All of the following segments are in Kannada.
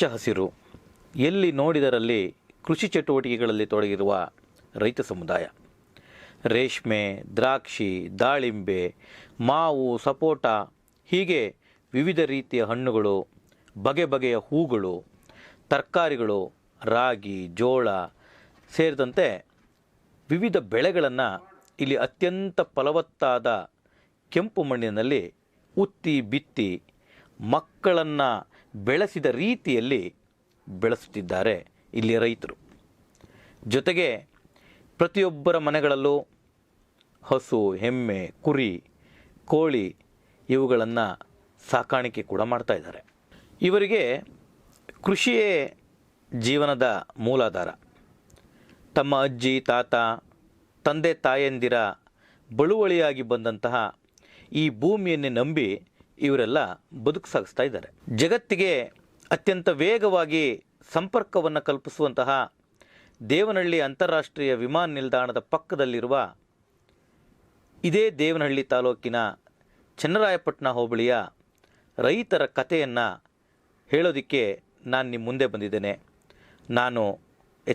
ಹಚ್ಚ ಹಸಿರು, ಎಲ್ಲಿ ನೋಡಿದರಲ್ಲಿ ಕೃಷಿ ಚಟುವಟಿಕೆಗಳಲ್ಲಿ ತೊಡಗಿರುವ ರೈತ ಸಮುದಾಯ. ರೇಷ್ಮೆ, ದ್ರಾಕ್ಷಿ, ದಾಳಿಂಬೆ, ಮಾವು, ಸಪೋಟ ಹೀಗೆ ವಿವಿಧ ರೀತಿಯ ಹಣ್ಣುಗಳು, ಬಗೆ ಬಗೆಯ ಹೂಗಳು, ತರಕಾರಿಗಳು, ರಾಗಿ, ಜೋಳ ಸೇರಿದಂತೆ ವಿವಿಧ ಬೆಳೆಗಳನ್ನು ಇಲ್ಲಿ ಅತ್ಯಂತ ಫಲವತ್ತಾದ ಕೆಂಪು ಮಣ್ಣಿನಲ್ಲಿ ಉತ್ತಿ ಬಿತ್ತಿ ಮಕ್ಕಳನ್ನು ಬೆಳೆಸಿದ ರೀತಿಯಲ್ಲಿ ಬೆಳೆಸುತ್ತಿದ್ದಾರೆ ಇಲ್ಲಿಯ ರೈತರು. ಜೊತೆಗೆ ಪ್ರತಿಯೊಬ್ಬರ ಮನೆಗಳಲ್ಲೂ ಹಸು, ಎಮ್ಮೆ, ಕುರಿ, ಕೋಳಿ ಇವುಗಳನ್ನು ಸಾಕಾಣಿಕೆ ಕೂಡ ಮಾಡ್ತಾ ಇದ್ದಾರೆ. ಇವರಿಗೆ ಕೃಷಿಯೇ ಜೀವನದ ಮೂಲಾಧಾರ. ತಮ್ಮ ಅಜ್ಜಿ, ತಾತ, ತಂದೆ ತಾಯಂದಿರ ಬಳುವಳಿಯಾಗಿ ಬಂದಂತಹ ಈ ಭೂಮಿಯನ್ನೇ ನಂಬಿ ಇವರೆಲ್ಲ ಬದುಕು ಸಾಗಿಸ್ತಾ ಇದ್ದಾರೆ. ಜಗತ್ತಿಗೆ ಅತ್ಯಂತ ವೇಗವಾಗಿ ಸಂಪರ್ಕವನ್ನು ಕಲ್ಪಿಸುವಂತಹ ದೇವನಹಳ್ಳಿ ಅಂತಾರಾಷ್ಟ್ರೀಯ ವಿಮಾನ ನಿಲ್ದಾಣದ ಪಕ್ಕದಲ್ಲಿರುವ ಇದೇ ದೇವನಹಳ್ಳಿ ತಾಲೂಕಿನ ಚನ್ನರಾಯಪಟ್ಟಣ ಹೋಬಳಿಯ ರೈತರ ಕಥೆಯನ್ನು ಹೇಳೋದಕ್ಕೆ ನಾನು ನಿಮ್ಮ ಮುಂದೆ ಬಂದಿದ್ದೇನೆ. ನಾನು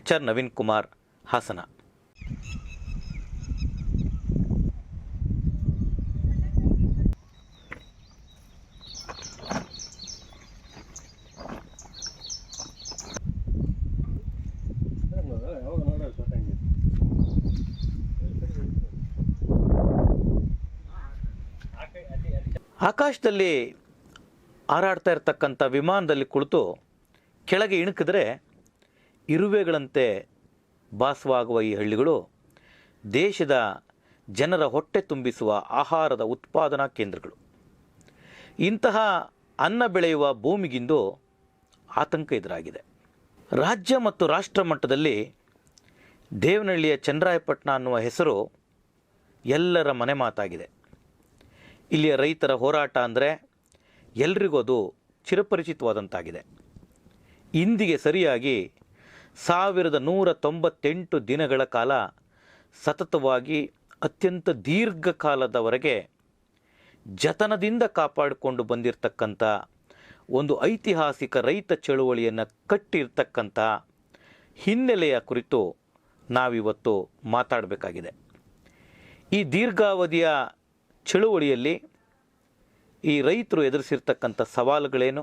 HR ನವೀನ್ ಕುಮಾರ್, ಹಾಸನ. ಆಕಾಶದಲ್ಲಿ ಹಾರಾಡ್ತಾ ಇರ್ತಕ್ಕಂಥ ವಿಮಾನದಲ್ಲಿ ಕುಳಿತು ಕೆಳಗೆ ಇಣುಕಿದ್ರೆ ಇರುವೆಗಳಂತೆ ಭಾಸವಾಗುವ ಈ ಹಳ್ಳಿಗಳು ದೇಶದ ಜನರ ಹೊಟ್ಟೆ ತುಂಬಿಸುವ ಆಹಾರದ ಉತ್ಪಾದನಾ ಕೇಂದ್ರಗಳು. ಇಂತಹ ಅನ್ನ ಬೆಳೆಯುವ ಭೂಮಿಗಿಂದು ಆತಂಕ ಎದುರಾಗಿದೆ. ರಾಜ್ಯ ಮತ್ತು ರಾಷ್ಟ್ರ ಮಟ್ಟದಲ್ಲಿ ದೇವನಹಳ್ಳಿಯ ಚನ್ನರಾಯಪಟ್ಟಣ ಅನ್ನುವ ಹೆಸರು ಎಲ್ಲರ ಮನೆ ಮಾತಾಗಿದೆ. ಇಲ್ಲಿಯ ರೈತರ ಹೋರಾಟ ಅಂದರೆ ಎಲ್ರಿಗೂ ಅದು ಚಿರಪರಿಚಿತವಾದಂತಾಗಿದೆ. ಇಂದಿಗೆ ಸರಿಯಾಗಿ 1198 ದಿನಗಳ ಕಾಲ ಸತತವಾಗಿ ಅತ್ಯಂತ ದೀರ್ಘಕಾಲದವರೆಗೆ ಜತನದಿಂದ ಕಾಪಾಡಿಕೊಂಡು ಬಂದಿರತಕ್ಕಂಥ ಒಂದು ಐತಿಹಾಸಿಕ ರೈತ ಚಳುವಳಿಯನ್ನು ಕಟ್ಟಿರ್ತಕ್ಕಂಥ ಹಿನ್ನೆಲೆಯ ಕುರಿತು ನಾವಿವತ್ತು ಮಾತಾಡಬೇಕಾಗಿದೆ. ಈ ದೀರ್ಘಾವಧಿಯ ಚಳುವಳಿಯಲ್ಲಿ ಈ ರೈತರು ಎದುರಿಸಿರ್ತಕ್ಕಂಥ ಸವಾಲುಗಳೇನು,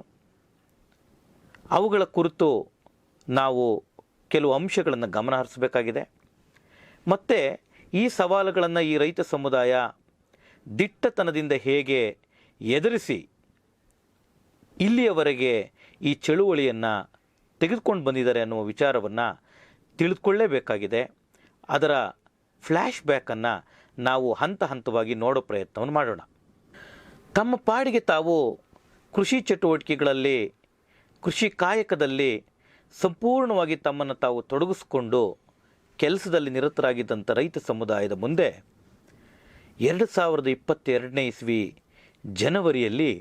ಅವುಗಳ ಕುರಿತು ನಾವು ಕೆಲವು ಅಂಶಗಳನ್ನು ಗಮನ ಹರಿಸಬೇಕಾಗಿದೆ. ಮತ್ತು ಈ ಸವಾಲುಗಳನ್ನು ಈ ರೈತ ಸಮುದಾಯ ದಿಟ್ಟತನದಿಂದ ಹೇಗೆ ಎದುರಿಸಿ ಇಲ್ಲಿಯವರೆಗೆ ಈ ಚಳುವಳಿಯನ್ನು ತೆಗೆದುಕೊಂಡು ಬಂದಿದ್ದಾರೆ ಅನ್ನುವ ವಿಚಾರವನ್ನು ತಿಳಿದುಕೊಳ್ಳೇಬೇಕಾಗಿದೆ. ಅದರ ಫ್ಲ್ಯಾಶ್ ಬ್ಯಾಕನ್ನು ನಾವು ಹಂತ ಹಂತವಾಗಿ ನೋಡೋ ಪ್ರಯತ್ನವನ್ನು ಮಾಡೋಣ. ತಮ್ಮ ಪಾಡಿಗೆ ತಾವು ಕೃಷಿ ಚಟುವಟಿಕೆಗಳಲ್ಲಿ, ಕೃಷಿ ಕಾಯಕದಲ್ಲಿ ಸಂಪೂರ್ಣವಾಗಿ ತಮ್ಮನ್ನು ತಾವು ತೊಡಗಿಸಿಕೊಂಡು ಕೆಲಸದಲ್ಲಿ ನಿರತರಾಗಿದ್ದಂಥ ರೈತ ಸಮುದಾಯದ ಮುಂದೆ 2022ನೇ ಇಸ್ವಿ ಜನವರಿಯಲ್ಲಿ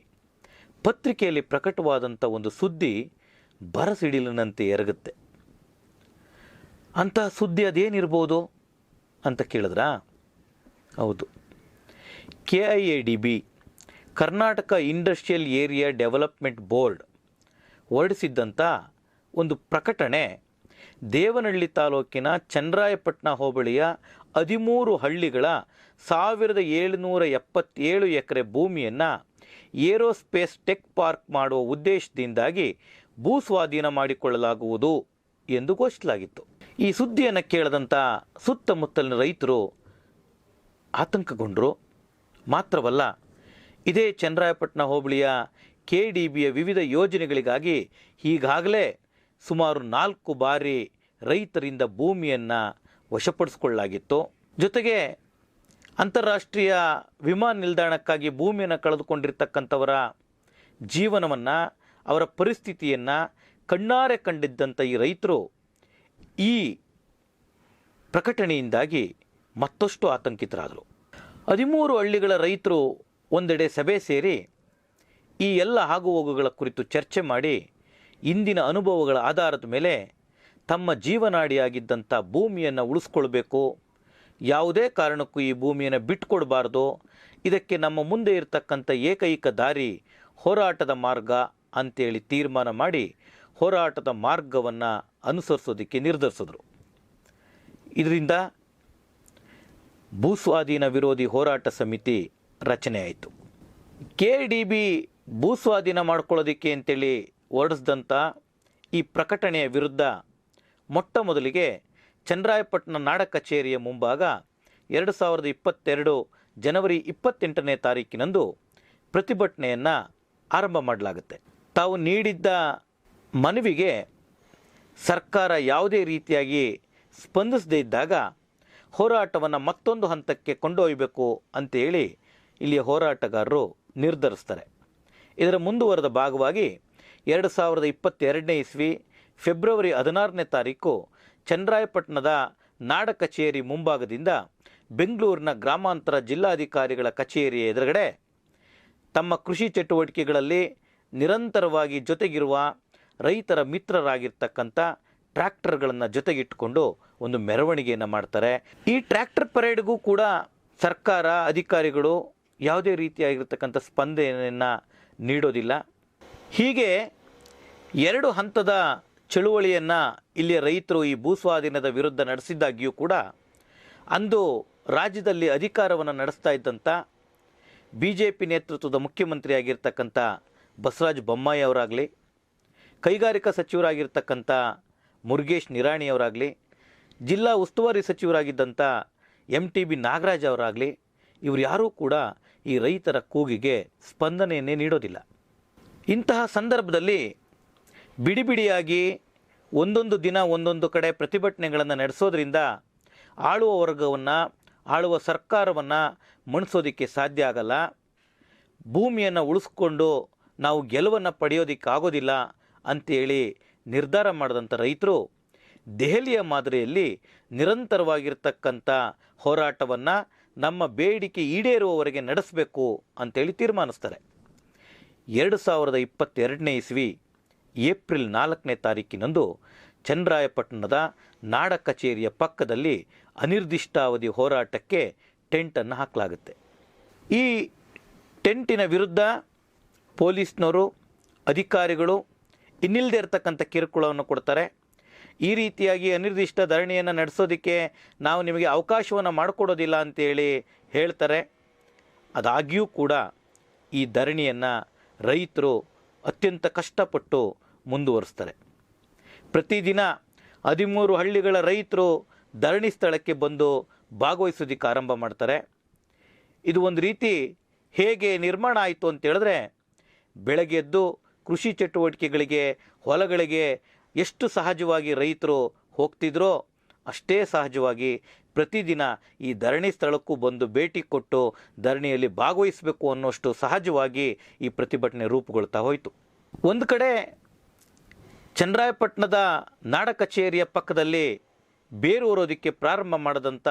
ಪತ್ರಿಕೆಯಲ್ಲಿ ಪ್ರಕಟವಾದಂಥ ಒಂದು ಸುದ್ದಿ ಬರಸಿಡಿಲಿನಂತೆ ಎರಗುತ್ತೆ. ಅಂತಹ ಸುದ್ದಿ ಅದೇನಿರ್ಬೋದು ಅಂತ ಕೇಳಿದ್ರಾ? ಹೌದು, KIADB Karnataka industrial area development board ಹೊರಡಿಸಿದ್ದಂಥ ಒಂದು ಪ್ರಕಟಣೆ ದೇವನಹಳ್ಳಿ ತಾಲೂಕಿನ ಚನ್ನರಾಯಪಟ್ಟಣ ಹೋಬಳಿಯ 13 ಹಳ್ಳಿಗಳ 1777 ಎಕರೆ ಭೂಮಿಯನ್ನು ಏರೋಸ್ಪೇಸ್ ಟೆಕ್ ಪಾರ್ಕ್ ಮಾಡುವ ಉದ್ದೇಶದಿಂದಾಗಿ ಭೂಸ್ವಾಧೀನ ಮಾಡಿಕೊಳ್ಳಲಾಗುವುದು ಎಂದು ಘೋಷಿಸಲಾಗಿತ್ತು. ಈ ಸುದ್ದಿಯನ್ನು ಕೇಳಿದಂಥ ಸುತ್ತಮುತ್ತಲಿನ ರೈತರು ಆತಂಕಗೊಂಡರು. ಮಾತ್ರವಲ್ಲ, ಇದೇ ಚನ್ನರಾಯಪಟ್ಟಣ ಹೋಬಳಿಯ KDBಯ ವಿವಿಧ ಯೋಜನೆಗಳಿಗಾಗಿ ಈಗಾಗಲೇ ಸುಮಾರು 4 ಬಾರಿ ರೈತರಿಂದ ಭೂಮಿಯನ್ನು ವಶಪಡಿಸಿಕೊಳ್ಳಲಾಗಿತ್ತು. ಜೊತೆಗೆ ಅಂತಾರಾಷ್ಟ್ರೀಯ ವಿಮಾನ ನಿಲ್ದಾಣಕ್ಕಾಗಿ ಭೂಮಿಯನ್ನು ಕಳೆದುಕೊಂಡಿರ್ತಕ್ಕಂಥವರ ಜೀವನವನ್ನು, ಅವರ ಪರಿಸ್ಥಿತಿಯನ್ನು ಕಣ್ಣಾರೆ ಕಂಡಿದ್ದಂಥ ಈ ರೈತರು ಈ ಪ್ರಕಟಣೆಯಿಂದಾಗಿ ಮತ್ತಷ್ಟು ಆತಂಕಿತರಾದರು. 13 ಹಳ್ಳಿಗಳ ರೈತರು ಒಂದೆಡೆ ಸಭೆ ಸೇರಿ ಈ ಎಲ್ಲ ಆಗುಹೋಗುಗಳ ಕುರಿತು ಚರ್ಚೆ ಮಾಡಿ ಇಂದಿನ ಅನುಭವಗಳ ಆಧಾರದ ಮೇಲೆ ತಮ್ಮ ಜೀವನಾಡಿಯಾಗಿದ್ದಂಥ ಭೂಮಿಯನ್ನು ಉಳಿಸ್ಕೊಳ್ಬೇಕು, ಯಾವುದೇ ಕಾರಣಕ್ಕೂ ಈ ಭೂಮಿಯನ್ನು ಬಿಟ್ಟುಕೊಡಬಾರ್ದು, ಇದಕ್ಕೆ ನಮ್ಮ ಮುಂದೆ ಇರತಕ್ಕಂಥ ಏಕೈಕ ದಾರಿ ಹೋರಾಟದ ಮಾರ್ಗ ಅಂತೇಳಿ ತೀರ್ಮಾನ ಮಾಡಿ ಹೋರಾಟದ ಮಾರ್ಗವನ್ನು ಅನುಸರಿಸೋದಕ್ಕೆ ನಿರ್ಧರಿಸಿದ್ರು. ಇದರಿಂದ ಭೂಸ್ವಾಧೀನ ವಿರೋಧಿ ಹೋರಾಟ ಸಮಿತಿ ರಚನೆ ಆಯಿತು. KDB ಭೂಸ್ವಾಧೀನ ಮಾಡ್ಕೊಳ್ಳೋದಕ್ಕೆ ಅಂತೇಳಿ ಹೊರಡಿಸಿದಂಥ ಈ ಪ್ರಕಟಣೆಯ ವಿರುದ್ಧ ಮೊಟ್ಟ ಮೊದಲಿಗೆ ಚನ್ನರಾಯಪಟ್ಟಣ ನಾಡ ಕಚೇರಿಯ ಮುಂಭಾಗ 2022 ಜನವರಿ 28ನೇ ತಾರೀಕಿನಂದು ಪ್ರತಿಭಟನೆಯನ್ನು ಆರಂಭ ಮಾಡಲಾಗುತ್ತೆ. ತಾವು ನೀಡಿದ್ದ ಮನವಿಗೆ ಸರ್ಕಾರ ಯಾವುದೇ ರೀತಿಯಾಗಿ ಸ್ಪಂದಿಸದೇ ಇದ್ದಾಗ ಹೋರಾಟವನ್ನು ಮತ್ತೊಂದು ಹಂತಕ್ಕೆ ಕೊಂಡೊಯ್ಯಬೇಕು ಅಂತೇಳಿ ಇಲ್ಲಿಯ ಹೋರಾಟಗಾರರು ನಿರ್ಧರಿಸ್ತಾರೆ. ಇದರ ಮುಂದುವರೆದ ಭಾಗವಾಗಿ 2022ನೇ ಇಸ್ವಿ ಫೆಬ್ರವರಿ 16ನೇ ತಾರೀಕು ಚನ್ನರಾಯಪಟ್ಟಣದ ನಾಡ ಕಚೇರಿ ಮುಂಭಾಗದಿಂದ ಬೆಂಗಳೂರಿನ ಗ್ರಾಮಾಂತರ ಜಿಲ್ಲಾಧಿಕಾರಿಗಳ ಕಚೇರಿಯ ಎದುರುಗಡೆ ತಮ್ಮ ಕೃಷಿ ಚಟುವಟಿಕೆಗಳಲ್ಲಿ ನಿರಂತರವಾಗಿ ಜೊತೆಗಿರುವ ರೈತರ ಮಿತ್ರರಾಗಿರ್ತಕ್ಕಂಥ ಟ್ರ್ಯಾಕ್ಟರ್ಗಳನ್ನು ಜೊತೆಗಿಟ್ಟುಕೊಂಡು ಒಂದು ಮೆರವಣಿಗೆಯನ್ನು ಮಾಡ್ತಾರೆ. ಈ ಟ್ರ್ಯಾಕ್ಟರ್ ಪರೇಡ್ಗೂ ಕೂಡ ಸರ್ಕಾರ ಅಧಿಕಾರಿಗಳು ಯಾವುದೇ ರೀತಿಯಾಗಿರ್ತಕ್ಕಂಥ ಸ್ಪಂದನೆಯನ್ನು ನೀಡೋದಿಲ್ಲ. ಹೀಗೆ 2 ಹಂತದ ಚಳುವಳಿಯನ್ನು ಇಲ್ಲಿಯ ರೈತರು ಈ ಭೂಸ್ವಾಧೀನದ ವಿರುದ್ಧ ನಡೆಸಿದ್ದಾಗಿಯೂ ಕೂಡ ಅಂದು ರಾಜ್ಯದಲ್ಲಿ ಅಧಿಕಾರವನ್ನು ನಡೆಸ್ತಾ ಇದ್ದಂಥ BJP ನೇತೃತ್ವದ ಮುಖ್ಯಮಂತ್ರಿಯಾಗಿರ್ತಕ್ಕಂಥ ಬಸವರಾಜ ಬೊಮ್ಮಾಯಿ ಅವರಾಗಲಿ, ಕೈಗಾರಿಕಾ ಸಚಿವರಾಗಿರ್ತಕ್ಕಂಥ ಮುರುಗೇಶ್ ನಿರಾಣಿಯವರಾಗಲಿ, ಜಿಲ್ಲಾ ಉಸ್ತುವಾರಿ ಸಚಿವರಾಗಿದ್ದಂಥ MTB ನಾಗರಾಜ್ ಅವರಾಗಲಿ, ಇವರು ಯಾರೂ ಕೂಡ ಈ ರೈತರ ಕೂಗಿಗೆ ಸ್ಪಂದನೆಯನ್ನೇ ನೀಡೋದಿಲ್ಲ. ಇಂತಹ ಸಂದರ್ಭದಲ್ಲಿ ಬಿಡಿಬಿಡಿಯಾಗಿ ಒಂದೊಂದು ದಿನ ಒಂದೊಂದು ಕಡೆ ಪ್ರತಿಭಟನೆಗಳನ್ನು ನಡೆಸೋದ್ರಿಂದ ಆಳುವ ವರ್ಗವನ್ನು, ಆಳುವ ಸರ್ಕಾರವನ್ನು ಮಣಿಸೋದಕ್ಕೆ ಸಾಧ್ಯ ಆಗಲ್ಲ. ಭೂಮಿಯನ್ನು ಉಳಿಸ್ಕೊಂಡು ನಾವು ಗೆಲುವನ್ನು ಪಡೆಯೋದಕ್ಕಾಗೋದಿಲ್ಲ ಅಂತೇಳಿ ನಿರ್ಧಾರ ಮಾಡಿದಂಥ ರೈತರು ದೆಹಲಿಯ ಮಾದರಿಯಲ್ಲಿ ನಿರಂತರವಾಗಿರ್ತಕ್ಕಂಥ ಹೋರಾಟವನ್ನು ನಮ್ಮ ಬೇಡಿಕೆ ಈಡೇರುವವರೆಗೆ ನಡೆಸಬೇಕು ಅಂತೇಳಿ ತೀರ್ಮಾನಿಸ್ತಾರೆ. 2022ನೇ ಇಸ್ವಿ ಏಪ್ರಿಲ್ 4ನೇ ತಾರೀಕಿನಂದು ಚನ್ನರಾಯಪಟ್ಟಣದ ನಾಡ ಕಚೇರಿಯ ಪಕ್ಕದಲ್ಲಿ ಅನಿರ್ದಿಷ್ಟಾವಧಿ ಹೋರಾಟಕ್ಕೆ ಟೆಂಟನ್ನು ಹಾಕಲಾಗುತ್ತೆ. ಈ ಟೆಂಟಿನ ವಿರುದ್ಧ ಪೊಲೀಸ್ನವರು, ಅಧಿಕಾರಿಗಳು ಇನ್ನಿಲ್ಲದೆ ಇರತಕ್ಕಂಥ ಕಿರುಕುಳವನ್ನು ಕೊಡ್ತಾರೆ. ಈ ರೀತಿಯಾಗಿ ಅನಿರ್ದಿಷ್ಟ ಧರಣಿಯನ್ನು ನಡೆಸೋದಕ್ಕೆ ನಾವು ನಿಮಗೆ ಅವಕಾಶವನ್ನು ಮಾಡಿಕೊಡೋದಿಲ್ಲ ಅಂತೇಳಿ ಹೇಳ್ತಾರೆ. ಅದಾಗಿಯೂ ಕೂಡ ಈ ಧರಣಿಯನ್ನು ರೈತರು ಅತ್ಯಂತ ಕಷ್ಟಪಟ್ಟು ಮುಂದುವರಿಸ್ತಾರೆ. ಪ್ರತಿದಿನ 13 ಹಳ್ಳಿಗಳ ರೈತರು ಧರಣಿ ಸ್ಥಳಕ್ಕೆ ಬಂದು ಭಾಗವಹಿಸೋದಕ್ಕೆ ಆರಂಭ ಮಾಡ್ತಾರೆ. ಇದು ಒಂದು ರೀತಿ ಹೇಗೆ ನಿರ್ಮಾಣ ಆಯಿತು ಅಂತೇಳಿದ್ರೆ, ಬೆಳಗ್ಗೆ ಎದ್ದು ಕೃಷಿ ಚಟುವಟಿಕೆಗಳಿಗೆ, ಹೊಲಗಳಿಗೆ ಎಷ್ಟು ಸಹಜವಾಗಿ ರೈತರು ಹೋಗ್ತಿದ್ರೋ ಅಷ್ಟೇ ಸಹಜವಾಗಿ ಪ್ರತಿದಿನ ಈ ಧರಣಿ ಸ್ಥಳಕ್ಕೂ ಬಂದು ಭೇಟಿ ಕೊಟ್ಟು ಧರಣಿಯಲ್ಲಿ ಭಾಗವಹಿಸಬೇಕು ಅನ್ನೋಷ್ಟು ಸಹಜವಾಗಿ ಈ ಪ್ರತಿಭಟನೆ ರೂಪುಗೊಳ್ತಾ ಹೋಯಿತು. ಒಂದು ಕಡೆ ಚನ್ನರಾಯಪಟ್ಟಣದ ನಾಡ ಕಚೇರಿಯ ಪಕ್ಕದಲ್ಲಿ ಬೇರೂರೋದಕ್ಕೆ ಪ್ರಾರಂಭ ಮಾಡಿದಂಥ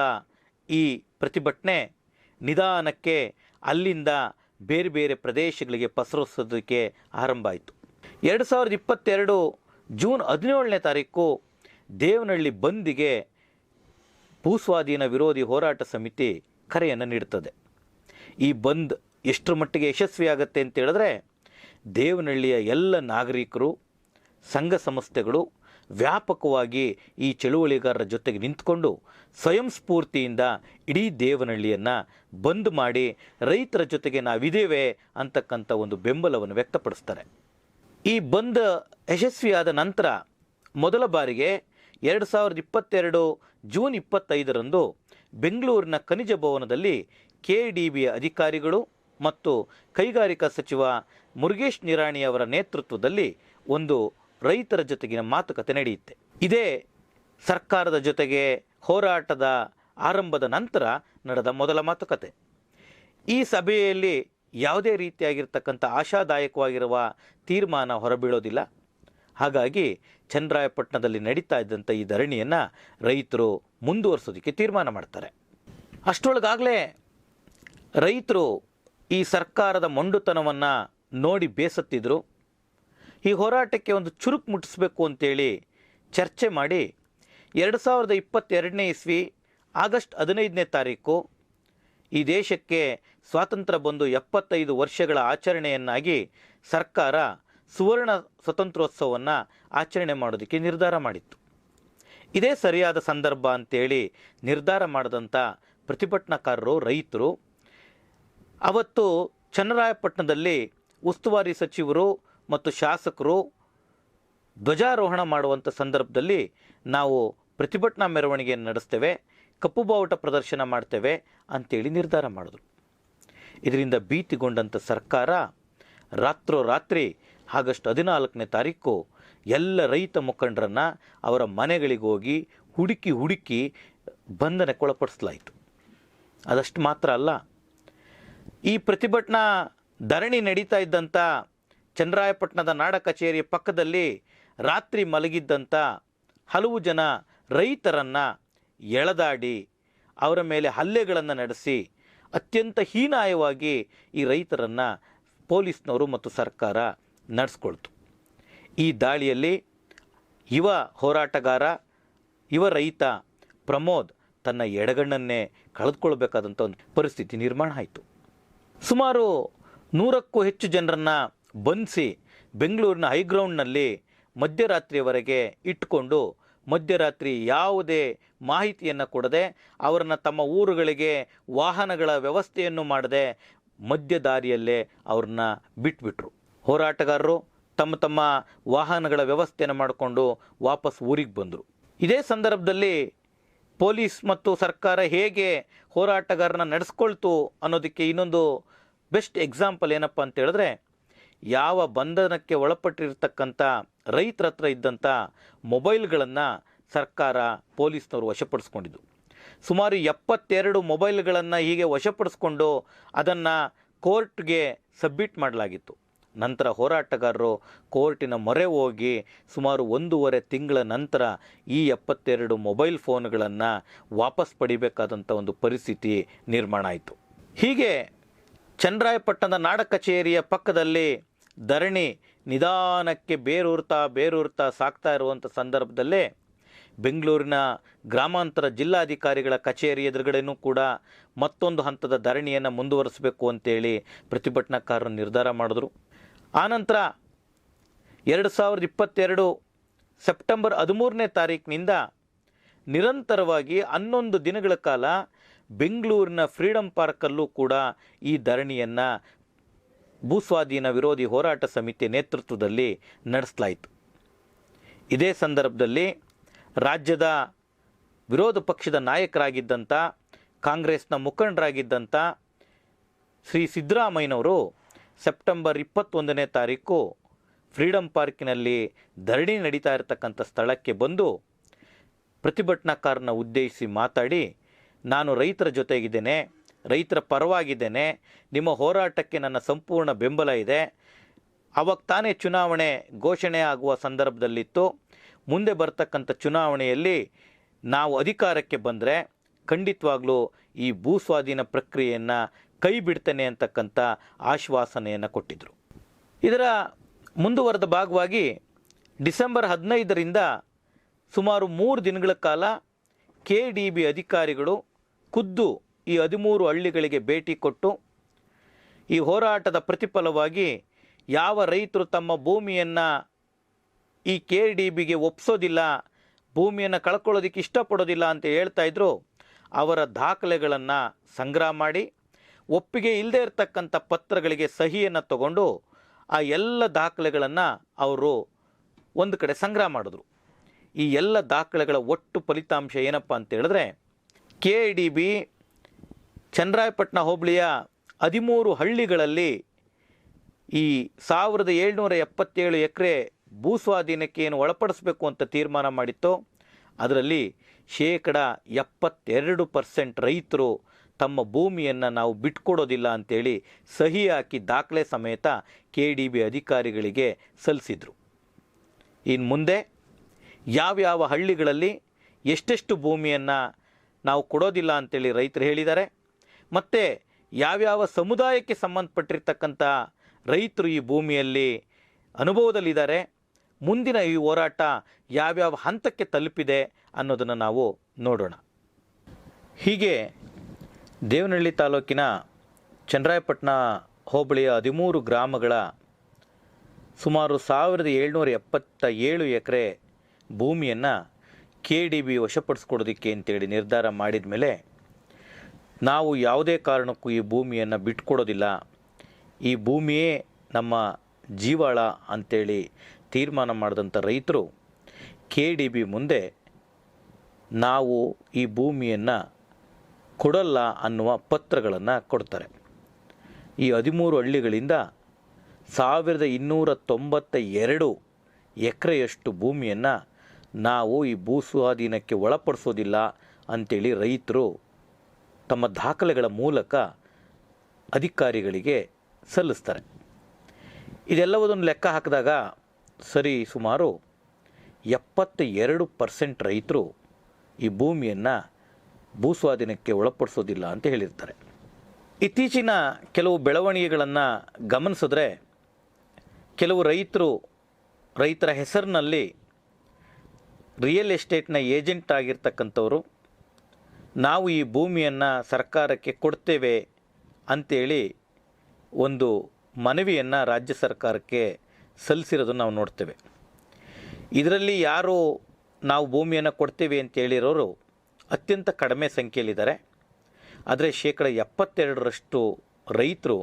ಈ ಪ್ರತಿಭಟನೆ ನಿಧಾನಕ್ಕೆ ಅಲ್ಲಿಂದ ಬೇರೆ ಬೇರೆ ಪ್ರದೇಶಗಳಿಗೆ ಪಸರಿಸೋದಕ್ಕೆ ಆರಂಭ ಆಯಿತು. 2022 ಜೂನ್ 17ನೇ ತಾರೀಕು ದೇವನಹಳ್ಳಿ ಬಂದ್ಗೆ ಭೂಸ್ವಾಧೀನ ವಿರೋಧಿ ಹೋರಾಟ ಸಮಿತಿ ಕರೆಯನ್ನು ನೀಡುತ್ತದೆ. ಈ ಬಂದ್ ಎಷ್ಟರ ಮಟ್ಟಿಗೆ ಯಶಸ್ವಿಯಾಗತ್ತೆ ಅಂತ ಹೇಳಿದ್ರೆ, ದೇವನಹಳ್ಳಿಯ ಎಲ್ಲ ನಾಗರಿಕರು, ಸಂಘ ಸಂಸ್ಥೆಗಳು ವ್ಯಾಪಕವಾಗಿ ಈ ಚಳುವಳಿಗಾರರ ಜೊತೆಗೆ ನಿಂತ್ಕೊಂಡು ಸ್ವಯಂ ಸ್ಫೂರ್ತಿಯಿಂದ ಇಡೀ ದೇವನಹಳ್ಳಿಯನ್ನು ಬಂದ್ ಮಾಡಿ ರೈತರ ಜೊತೆಗೆ ನಾವಿದ್ದೇವೆ ಅಂತಕ್ಕಂಥ ಒಂದು ಬೆಂಬಲವನ್ನು ವ್ಯಕ್ತಪಡಿಸ್ತಾರೆ. ಈ ಬಂದ್ ಯಶಸ್ವಿಯಾದ ನಂತರ ಮೊದಲ ಬಾರಿಗೆ 2022 ಜೂನ್ 25ರಂದು ಬೆಂಗಳೂರಿನ ಖನಿಜ ಭವನದಲ್ಲಿ KDBಯ ಅಧಿಕಾರಿಗಳು ಮತ್ತು ಕೈಗಾರಿಕಾ ಸಚಿವ ಮುರುಗೇಶ್ ನಿರಾಣಿಯವರ ನೇತೃತ್ವದಲ್ಲಿ ಒಂದು ರೈತರ ಜೊತೆಗಿನ ಮಾತುಕತೆ ನಡೆಯುತ್ತೆ. ಇದೇ ಸರ್ಕಾರದ ಜೊತೆಗೆ ಹೋರಾಟದ ಆರಂಭದ ನಂತರ ನಡೆದ ಮೊದಲ ಮಾತುಕತೆ. ಈ ಸಭೆಯಲ್ಲಿ ಯಾವುದೇ ರೀತಿಯಾಗಿರ್ತಕ್ಕಂಥ ಆಶಾದಾಯಕವಾಗಿರುವ ತೀರ್ಮಾನ ಹೊರಬೀಳೋದಿಲ್ಲ. ಹಾಗಾಗಿ ಚನ್ನರಾಯಪಟ್ಟಣದಲ್ಲಿ ನಡೀತಾ ಇದ್ದಂಥ ಈ ಧರಣಿಯನ್ನು ರೈತರು ಮುಂದುವರಿಸೋದಕ್ಕೆ ತೀರ್ಮಾನ ಮಾಡ್ತಾರೆ. ಅಷ್ಟರೊಳಗಾಗಲೇ ರೈತರು ಈ ಸರ್ಕಾರದ ಮೊಂಡುತನವನ್ನು ನೋಡಿ ಬೇಸತ್ತಿದ್ರು. ಈ ಹೋರಾಟಕ್ಕೆ ಒಂದು ಚುರುಕು ಮುಟ್ಟಿಸಬೇಕು ಅಂತೇಳಿ ಚರ್ಚೆ ಮಾಡಿ 2022ನೇ ಇಸ್ವಿ ಆಗಸ್ಟ್ 15ನೇ ತಾರೀಕು ಈ ದೇಶಕ್ಕೆ ಸ್ವಾತಂತ್ರ್ಯ ಬಂದು 75 ವರ್ಷಗಳ ಆಚರಣೆಯನ್ನಾಗಿ ಸರ್ಕಾರ ಸುವರ್ಣ ಸ್ವತಂತ್ರೋತ್ಸವವನ್ನು ಆಚರಣೆ ಮಾಡೋದಕ್ಕೆ ನಿರ್ಧಾರ ಮಾಡಿತ್ತು. ಇದೇ ಸರಿಯಾದ ಸಂದರ್ಭ ಅಂತೇಳಿ ನಿರ್ಧಾರ ಮಾಡಿದಂಥ ಪ್ರತಿಭಟನಾಕಾರರು, ರೈತರು ಅವತ್ತು ಚನ್ನರಾಯಪಟ್ಟಣದಲ್ಲಿ ಉಸ್ತುವಾರಿ ಸಚಿವರು ಮತ್ತು ಶಾಸಕರು ಧ್ವಜಾರೋಹಣ ಮಾಡುವಂಥ ಸಂದರ್ಭದಲ್ಲಿ ನಾವು ಪ್ರತಿಭಟನಾ ಮೆರವಣಿಗೆಯನ್ನು ನಡೆಸ್ತೇವೆ, ಕಪ್ಪು ಬಾವುಟ ಪ್ರದರ್ಶನ ಮಾಡ್ತೇವೆ ಅಂತೇಳಿ ನಿರ್ಧಾರ ಮಾಡಿದ್ರು. ಇದರಿಂದ ಭೀತಿಗೊಂಡಂಥ ಸರ್ಕಾರ ರಾತ್ರೋರಾತ್ರಿ ಆಗಸ್ಟ್ 14ನೇ ತಾರೀಕು ಎಲ್ಲ ರೈತ ಮುಖಂಡರನ್ನು ಅವರ ಮನೆಗಳಿಗೆ ಹೋಗಿ ಹುಡುಕಿ ಬಂಧನಕ್ಕೊಳಪಡಿಸಲಾಯಿತು. ಅದಷ್ಟು ಮಾತ್ರ ಅಲ್ಲ, ಈ ಪ್ರತಿಭಟನಾ ಧರಣಿ ನಡೀತಾ ಇದ್ದಂಥ ಚನ್ನರಾಯಪಟ್ಟಣದ ನಾಡ ಕಚೇರಿಯ ಪಕ್ಕದಲ್ಲಿ ರಾತ್ರಿ ಮಲಗಿದ್ದಂಥ ಹಲವು ಜನ ರೈತರನ್ನು ಎಳೆದಾಡಿ ಅವರ ಮೇಲೆ ಹಲ್ಲೆಗಳನ್ನು ನಡೆಸಿ ಅತ್ಯಂತ ಹೀನಾಯವಾಗಿ ಈ ರೈತರನ್ನು ಪೊಲೀಸ್ನವರು ಮತ್ತು ಸರ್ಕಾರ ನಡೆಸ್ಕೊಳ್ತು. ಈ ದಾಳಿಯಲ್ಲಿ ಹೋರಾಟಗಾರ, ರೈತ ಪ್ರಮೋದ್ ತನ್ನ ಎಡಗಣ್ಣನ್ನೇ ಕಳೆದುಕೊಳ್ಬೇಕಾದಂಥ ಒಂದು ಪರಿಸ್ಥಿತಿ ನಿರ್ಮಾಣ ಆಯಿತು. ಸುಮಾರು 100ಕ್ಕೂ ಹೆಚ್ಚು ಜನರನ್ನು ಬಂಧಿಸಿ ಬೆಂಗಳೂರಿನ ಹೈಗ್ರೌಂಡ್ನಲ್ಲಿ ಮಧ್ಯರಾತ್ರಿಯವರೆಗೆ ಇಟ್ಟುಕೊಂಡು ಮಧ್ಯರಾತ್ರಿ ಯಾವುದೇ ಮಾಹಿತಿಯನ್ನು ಕೊಡದೆ ಅವರನ್ನು ತಮ್ಮ ಊರುಗಳಿಗೆ ವಾಹನಗಳ ವ್ಯವಸ್ಥೆಯನ್ನು ಮಾಡದೆ ಮಧ್ಯ ದಾರಿಯಲ್ಲೇ ಅವ್ರನ್ನ ಬಿಟ್ಬಿಟ್ರು. ಹೋರಾಟಗಾರರು ತಮ್ಮ ವಾಹನಗಳ ವ್ಯವಸ್ಥೆಯನ್ನು ಮಾಡಿಕೊಂಡು ವಾಪಸ್ ಊರಿಗೆ ಬಂದರು. ಇದೇ ಸಂದರ್ಭದಲ್ಲಿ ಪೊಲೀಸ್ ಮತ್ತು ಸರ್ಕಾರ ಹೇಗೆ ಹೋರಾಟಗಾರನ ನಡೆಸ್ಕೊಳ್ತು ಅನ್ನೋದಕ್ಕೆ ಇನ್ನೊಂದು ಬೆಸ್ಟ್ ಎಕ್ಸಾಂಪಲ್ ಏನಪ್ಪ ಅಂತ ಹೇಳಿದ್ರೆ, ಯಾವ ಬಂಧನಕ್ಕೆ ಒಳಪಟ್ಟಿರ್ತಕ್ಕಂಥ ರೈತರ ಹತ್ರ ಇದ್ದಂಥ ಮೊಬೈಲ್ಗಳನ್ನು ಸರ್ಕಾರ ಪೊಲೀಸ್ನವರು ವಶಪಡಿಸ್ಕೊಂಡಿದ್ದು. ಸುಮಾರು 72 ಮೊಬೈಲ್ಗಳನ್ನು ಹೀಗೆ ವಶಪಡಿಸ್ಕೊಂಡು ಅದನ್ನು ಕೋರ್ಟ್ಗೆ ಸಬ್ಮಿಟ್ ಮಾಡಲಾಗಿತ್ತು. ನಂತರ ಹೋರಾಟಗಾರರು ಕೋರ್ಟಿನ ಮೊರೆ ಹೋಗಿ ಸುಮಾರು 1.5 ತಿಂಗಳ ನಂತರ ಈ 72 ಮೊಬೈಲ್ ಫೋನ್ಗಳನ್ನು ವಾಪಸ್ ಪಡಿಬೇಕಾದಂಥ ಒಂದು ಪರಿಸ್ಥಿತಿ ನಿರ್ಮಾಣ ಆಯಿತು. ಹೀಗೆ ಚನ್ನರಾಯಪಟ್ಟಣದ ನಾಡ ಕಚೇರಿಯ ಪಕ್ಕದಲ್ಲಿ ಧರಣಿ ನಿಧಾನಕ್ಕೆ ಬೇರೂರ್ತಾ ಸಾಗ್ತಾ ಇರುವಂಥ ಸಂದರ್ಭದಲ್ಲೇ ಬೆಂಗಳೂರಿನ ಗ್ರಾಮಾಂತರ ಜಿಲ್ಲಾಧಿಕಾರಿಗಳ ಕಚೇರಿ ಎದುರುಗಡೆನೂ ಕೂಡ ಮತ್ತೊಂದು ಹಂತದ ಧರಣಿಯನ್ನು ಮುಂದುವರಿಸಬೇಕು ಅಂತೇಳಿ ಪ್ರತಿಭಟನಾಕಾರರು ನಿರ್ಧಾರ ಮಾಡಿದ್ರು. ಆನಂತರ 2022 ಸೆಪ್ಟೆಂಬರ್ 13ನೇ ತಾರೀಕಿನಿಂದ ನಿರಂತರವಾಗಿ 11 ದಿನಗಳ ಕಾಲ ಬೆಂಗಳೂರಿನ ಫ್ರೀಡಂ ಪಾರ್ಕಲ್ಲೂ ಕೂಡ ಈ ಧರಣಿಯನ್ನು ಭೂಸ್ವಾಧೀನ ವಿರೋಧಿ ಹೋರಾಟ ಸಮಿತಿ ನೇತೃತ್ವದಲ್ಲಿ ನಡೆಸಲಾಯಿತು. ಇದೇ ಸಂದರ್ಭದಲ್ಲಿ ರಾಜ್ಯದ ವಿರೋಧ ಪಕ್ಷದ ನಾಯಕರಾಗಿದ್ದಂಥ ಕಾಂಗ್ರೆಸ್ನ ಮುಖಂಡರಾಗಿದ್ದಂಥ ಶ್ರೀ ಸಿದ್ದರಾಮಯ್ಯನವರು ಸೆಪ್ಟೆಂಬರ್ 21ನೇ ತಾರೀಕು ಫ್ರೀಡಂ ಪಾರ್ಕಿನಲ್ಲಿ ಧರಣಿ ನಡೀತಾ ಇರತಕ್ಕಂಥ ಸ್ಥಳಕ್ಕೆ ಬಂದು ಪ್ರತಿಭಟನಾಕಾರನ ಉದ್ದೇಶಿಸಿ ಮಾತಾಡಿ, ನಾನು ರೈತರ ಜೊತೆಗಿದ್ದೇನೆ, ರೈತರ ಪರವಾಗಿದ್ದೇನೆ, ನಿಮ್ಮ ಹೋರಾಟಕ್ಕೆ ನನ್ನ ಸಂಪೂರ್ಣ ಬೆಂಬಲ ಇದೆ. ಆವಾಗ ತಾನೇ ಚುನಾವಣೆ ಘೋಷಣೆ ಆಗುವ ಸಂದರ್ಭದಲ್ಲಿತ್ತು. ಮುಂದೆ ಬರ್ತಕ್ಕಂಥ ಚುನಾವಣೆಯಲ್ಲಿ ನಾವು ಅಧಿಕಾರಕ್ಕೆ ಬಂದರೆ ಖಂಡಿತವಾಗ್ಲೂ ಈ ಭೂಸ್ವಾಧೀನ ಪ್ರಕ್ರಿಯೆಯನ್ನು ಕೈ ಬಿಡ್ತೇನೆ ಅಂತಕ್ಕಂಥ ಆಶ್ವಾಸನೆಯನ್ನು ಕೊಟ್ಟಿದ್ದರು. ಇದರ ಮುಂದುವರೆದ ಭಾಗವಾಗಿ ಡಿಸೆಂಬರ್ 15ರಿಂದ ಸುಮಾರು 3 ದಿನಗಳ ಕಾಲ KDB ಅಧಿಕಾರಿಗಳು ಖುದ್ದು ಈ 13 ಹಳ್ಳಿಗಳಿಗೆ ಭೇಟಿ ಕೊಟ್ಟು ಈ ಹೋರಾಟದ ಪ್ರತಿಫಲವಾಗಿ ಯಾವ ರೈತರು ತಮ್ಮ ಭೂಮಿಯನ್ನು ಈ KDBಗೆ ಒಪ್ಪಿಸೋದಿಲ್ಲ, ಭೂಮಿಯನ್ನು ಕಳ್ಕೊಳ್ಳೋದಕ್ಕೆ ಇಷ್ಟಪಡೋದಿಲ್ಲ ಅಂತ ಹೇಳ್ತಾ ಇದ್ರು, ಅವರ ದಾಖಲೆಗಳನ್ನು ಸಂಗ್ರಹ ಮಾಡಿ ಒಪ್ಪಿಗೆ ಇಲ್ಲದೆ ಇರತಕ್ಕಂಥ ಪತ್ರಗಳಿಗೆ ಸಹಿಯನ್ನು ತಗೊಂಡು ಆ ಎಲ್ಲ ದಾಖಲೆಗಳನ್ನು ಅವರು ಒಂದು ಕಡೆ ಸಂಗ್ರಹ ಮಾಡಿದ್ರು. ಈ ಎಲ್ಲ ದಾಖಲೆಗಳ ಒಟ್ಟು ಫಲಿತಾಂಶ ಏನಪ್ಪ ಅಂತ ಹೇಳಿದ್ರೆ, KDB ಚನ್ನರಾಯಪಟ್ಟಣ ಹೋಬಳಿಯ 13 ಹಳ್ಳಿಗಳಲ್ಲಿ ಈ 1777 ಎಕರೆ ಭೂಸ್ವಾಧೀನಕ್ಕೆ ಏನು ಒಳಪಡಿಸಬೇಕು ಅಂತ ತೀರ್ಮಾನ ಮಾಡಿತ್ತು, ಅದರಲ್ಲಿ 72% ರೈತರು ತಮ್ಮ ಭೂಮಿಯನ್ನು ನಾವು ಬಿಟ್ಕೊಡೋದಿಲ್ಲ ಅಂಥೇಳಿ ಸಹಿ ಹಾಕಿ ದಾಖಲೆ ಸಮೇತ KDB ಅಧಿಕಾರಿಗಳಿಗೆ ಸಲ್ಲಿಸಿದರು. ಇನ್ನು ಮುಂದೆ ಯಾವ್ಯಾವ ಹಳ್ಳಿಗಳಲ್ಲಿ ಎಷ್ಟೆಷ್ಟು ಭೂಮಿಯನ್ನು ನಾವು ಕೊಡೋದಿಲ್ಲ ಅಂಥೇಳಿ ರೈತರು ಹೇಳಿದ್ದಾರೆ, ಮತ್ತು ಯಾವ್ಯಾವ ಸಮುದಾಯಕ್ಕೆ ಸಂಬಂಧಪಟ್ಟಿರ್ತಕ್ಕಂಥ ರೈತರು ಈ ಭೂಮಿಯಲ್ಲಿ ಅನುಭವದಲ್ಲಿದ್ದಾರೆ, ಮುಂದಿನ ಈ ಹೋರಾಟ ಯಾವ್ಯಾವ ಹಂತಕ್ಕೆ ತಲುಪಿದೆ ಅನ್ನೋದನ್ನು ನಾವು ನೋಡೋಣ. ಹೀಗೆ ದೇವನಹಳ್ಳಿ ತಾಲೂಕಿನ ಚನ್ನರಾಯಪಟ್ಟಣ ಹೋಬಳಿಯ 13 ಗ್ರಾಮಗಳ ಸುಮಾರು 1777 ಎಕರೆ ಭೂಮಿಯನ್ನು KDB ವಶಪಡಿಸ್ಕೊಡೋದಕ್ಕೆ ಅಂತೇಳಿ ನಿರ್ಧಾರ ಮಾಡಿದ ಮೇಲೆ ನಾವು ಯಾವುದೇ ಕಾರಣಕ್ಕೂ ಈ ಭೂಮಿಯನ್ನು ಬಿಟ್ಕೊಡೋದಿಲ್ಲ, ಈ ಭೂಮಿಯೇ ನಮ್ಮ ಜೀವಾಳ ಅಂಥೇಳಿ ತೀರ್ಮಾನ ಮಾಡಿದಂಥ ರೈತರು KDB ಮುಂದೆ ನಾವು ಈ ಭೂಮಿಯನ್ನು ಕೊಡಲ್ಲ ಅನ್ನುವ ಪತ್ರಗಳನ್ನು ಕೊಡ್ತಾರೆ. ಈ 13 ಹಳ್ಳಿಗಳಿಂದ 1292 ಎಕರೆಯಷ್ಟು ಭೂಮಿಯನ್ನು ನಾವು ಈ ಭೂ ಸ್ವಾಧೀನಕ್ಕೆ ಒಳಪಡಿಸೋದಿಲ್ಲ ಅಂಥೇಳಿ ರೈತರು ತಮ್ಮ ದಾಖಲೆಗಳ ಮೂಲಕ ಅಧಿಕಾರಿಗಳಿಗೆ ಸಲ್ಲಿಸ್ತಾರೆ. ಇದೆಲ್ಲವದನ್ನು ಲೆಕ್ಕ ಹಾಕಿದಾಗ ಸರಿ ಸುಮಾರು 72% ರೈತರು ಈ ಭೂಮಿಯನ್ನು ಭೂಸ್ವಾಧೀನಕ್ಕೆ ಒಳಪಡಿಸೋದಿಲ್ಲ ಅಂತ ಹೇಳಿರ್ತಾರೆ. ಇತ್ತೀಚಿನ ಕೆಲವು ಬೆಳವಣಿಗೆಗಳನ್ನು ಗಮನಿಸಿದ್ರೆ ಕೆಲವು ರೈತರ ಹೆಸರಿನಲ್ಲಿ ರಿಯಲ್ ಎಸ್ಟೇಟ್ನ ಏಜೆಂಟ್ ಆಗಿರ್ತಕ್ಕಂಥವರು ನಾವು ಈ ಭೂಮಿಯನ್ನು ಸರ್ಕಾರಕ್ಕೆ ಕೊಡ್ತೇವೆ ಅಂಥೇಳಿ ಒಂದು ಮನವಿಯನ್ನು ರಾಜ್ಯ ಸರ್ಕಾರಕ್ಕೆ ಸಲ್ಲಿಸಿರೋದನ್ನು ನಾವು ನೋಡ್ತೇವೆ. ಇದರಲ್ಲಿ ಯಾರು ನಾವು ಭೂಮಿಯನ್ನು ಕೊಡ್ತೇವೆ ಅಂತ ಹೇಳಿರೋರು ಅತ್ಯಂತ ಕಡಿಮೆ ಸಂಖ್ಯೆಯಲ್ಲಿದ್ದಾರೆ. ಆದರೆ 72% ರೈತರು